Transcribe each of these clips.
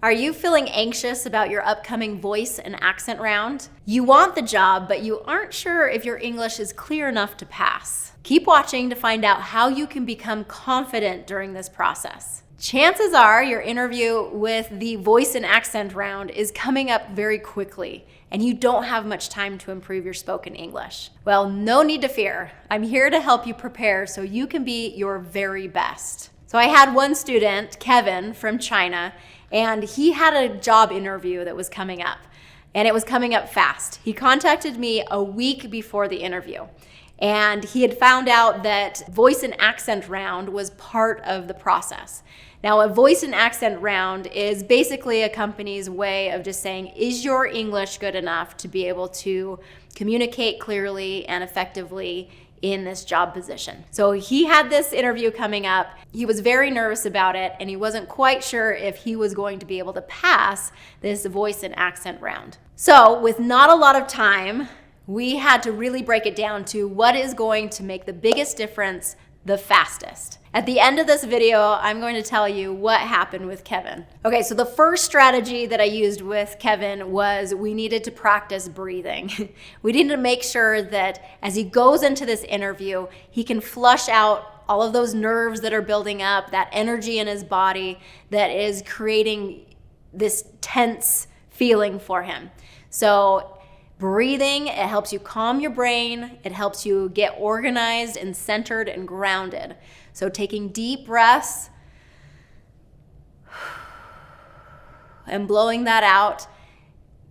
Are you feeling anxious about your upcoming voice and accent round? You want the job, but you aren't sure if your English is clear enough to pass. Keep watching to find out how you can become confident during this process. Chances are your interview with the voice and accent round is coming up very quickly, and you don't have much time to improve your spoken English. Well, no need to fear. I'm here to help you prepare so you can be your very best. So I had one student, Kevin from China, and he had a job interview that was coming up, and it was coming up fast. He contacted me a week before the interview, and he had found out that voice and accent round was part of the process. Now, a voice and accent round is basically a company's way of just saying, is your English good enough to be able to communicate clearly and effectively in this job position? So he had this interview coming up. He was very nervous about it, and he wasn't quite sure if he was going to be able to pass this voice and accent round. So with not a lot of time, we had to really break it down to what is going to make the biggest difference the fastest. At the end of this video, I'm going to tell you what happened with Kevin. Okay, so the first strategy that I used with Kevin was we needed to practice breathing. We needed to make sure that as he goes into this interview, he can flush out all of those nerves that are building up, that energy in his body that is creating this tense feeling for him. So breathing, it helps you calm your brain. It helps you get organized and centered and grounded. So taking deep breaths and blowing that out,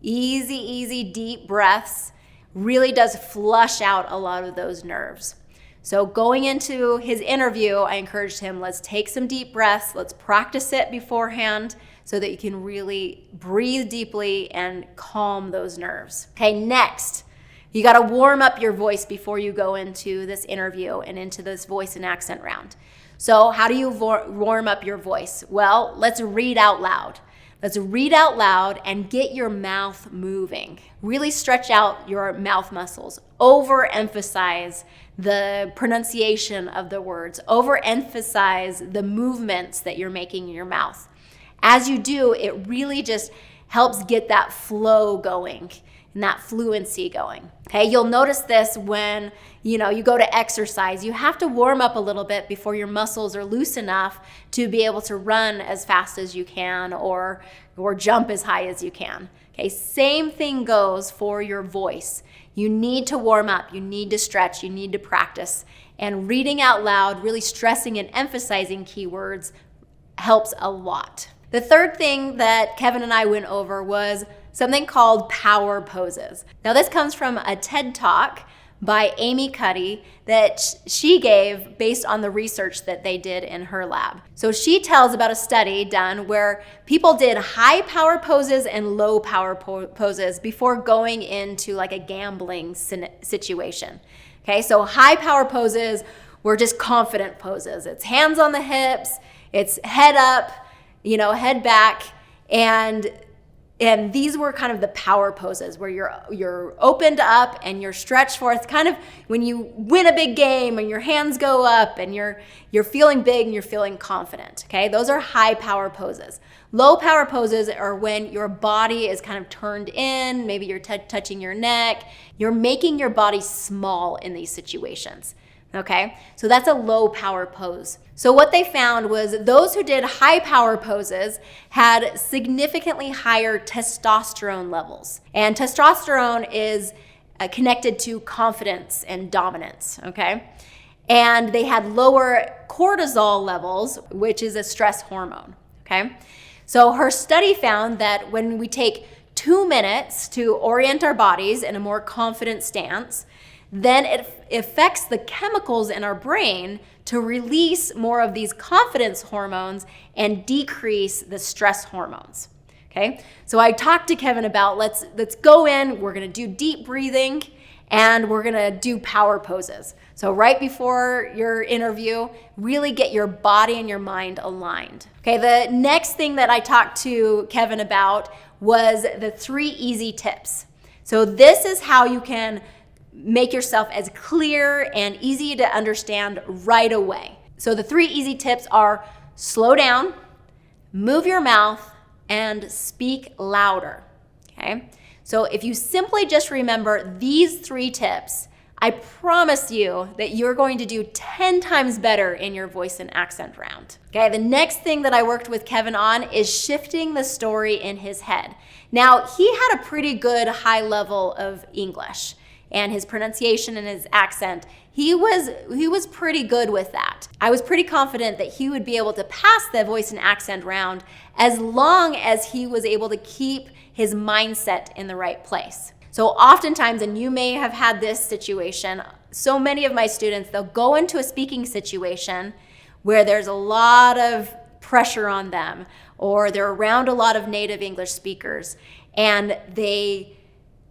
easy, deep breaths really does flush out a lot of those nerves. So going into his interview, I encouraged him, let's take some deep breaths. Let's practice it beforehand so that you can really breathe deeply and calm those nerves. Okay, next, you gotta warm up your voice before you go into this interview and into this voice and accent round. So how do you warm up your voice? Well, let's read out loud. Let's read out loud and get your mouth moving. Really stretch out your mouth muscles. Overemphasize the pronunciation of the words. Overemphasize the movements that you're making in your mouth. As you do, it really just helps get that flow going and that fluency going. Okay, you'll notice this when you go to exercise. You have to warm up a little bit before your muscles are loose enough to be able to run as fast as you can or jump as high as you can. Okay, same thing goes for your voice. You need to warm up, you need to stretch, you need to practice. And reading out loud, really stressing and emphasizing keywords helps a lot. The third thing that Kevin and I went over was something called power poses. Now this comes from a TED Talk by Amy Cuddy that she gave based on the research that they did in her lab. So she tells about a study done where people did high power poses and low power poses before going into like a gambling situation. Okay, so high power poses were just confident poses. It's hands on the hips, it's head up, head back, and these were kind of the power poses where you're opened up and you're stretched forth, kind of when you win a big game and your hands go up and you're feeling big and you're feeling confident. Okay, those are high power poses. Low power poses are when your body is kind of turned in, maybe you're touching your neck, you're making your body small in these situations. Okay, so that's a low power pose. So what they found was those who did high power poses had significantly higher testosterone levels. And testosterone is connected to confidence and dominance, okay? And they had lower cortisol levels, which is a stress hormone, okay? So her study found that when we take 2 minutes to orient our bodies in a more confident stance, then it affects the chemicals in our brain to release more of these confidence hormones and decrease the stress hormones. Okay, so I talked to Kevin about let's go in, we're gonna do deep breathing, and we're gonna do power poses. So right before your interview, really get your body and your mind aligned. Okay, the next thing that I talked to Kevin about was the 3 easy tips. So this is how you can make yourself as clear and easy to understand right away. So the 3 easy tips are slow down, move your mouth, and speak louder, okay? So if you simply just remember these 3 tips, I promise you that you're going to do 10 times better in your voice and accent round. Okay, the next thing that I worked with Kevin on is shifting the story in his head. Now, he had a pretty good high level of English, and his pronunciation and his accent, he was pretty good with that. I was pretty confident that he would be able to pass the voice and accent round as long as he was able to keep his mindset in the right place. So oftentimes, and you may have had this situation, so many of my students, they'll go into a speaking situation where there's a lot of pressure on them, or they're around a lot of native English speakers, and they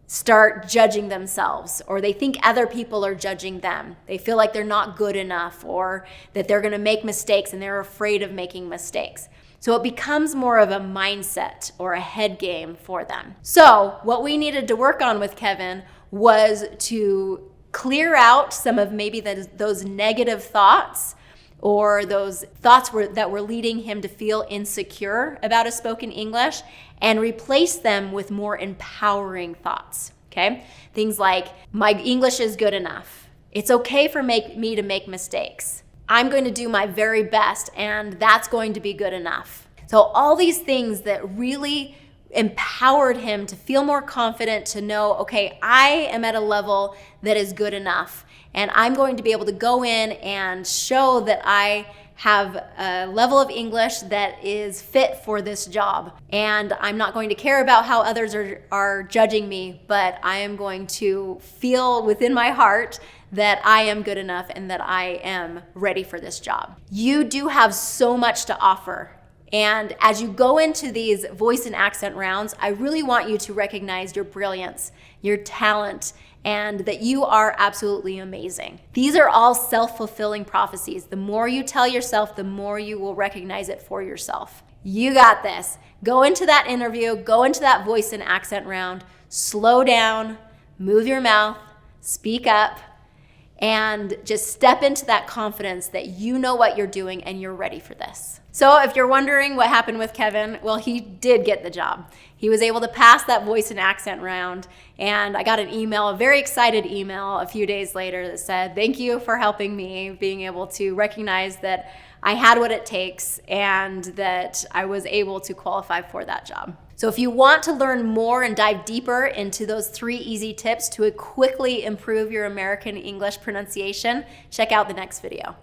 start judging themselves, or they think other people are judging them. They feel like they're not good enough, or that they're gonna make mistakes and they're afraid of making mistakes. So it becomes more of a mindset or a head game for them. So what we needed to work on with Kevin was to clear out some of maybe those negative thoughts, or those thoughts that were leading him to feel insecure about his spoken English, and replace them with more empowering thoughts, okay? Things like, my English is good enough. It's okay for me to make mistakes. I'm going to do my very best, and that's going to be good enough. So all these things that really empowered him to feel more confident, to know, okay, I am at a level that is good enough, and I'm going to be able to go in and show that I have a level of English that is fit for this job. And I'm not going to care about how others are judging me, but I am going to feel within my heart that I am good enough and that I am ready for this job. You do have so much to offer. And as you go into these voice and accent rounds, I really want you to recognize your brilliance, your talent, and that you are absolutely amazing. These are all self-fulfilling prophecies. The more you tell yourself, the more you will recognize it for yourself. You got this. Go into that interview, go into that voice and accent round, slow down, move your mouth, speak up, and just step into that confidence that you know what you're doing and you're ready for this. So if you're wondering what happened with Kevin, well, he did get the job. He was able to pass that voice and accent round, and I got an email, a very excited email a few days later that said, thank you for helping me, being able to recognize that I had what it takes and that I was able to qualify for that job. So if you want to learn more and dive deeper into those 3 easy tips to quickly improve your American English pronunciation, check out the next video.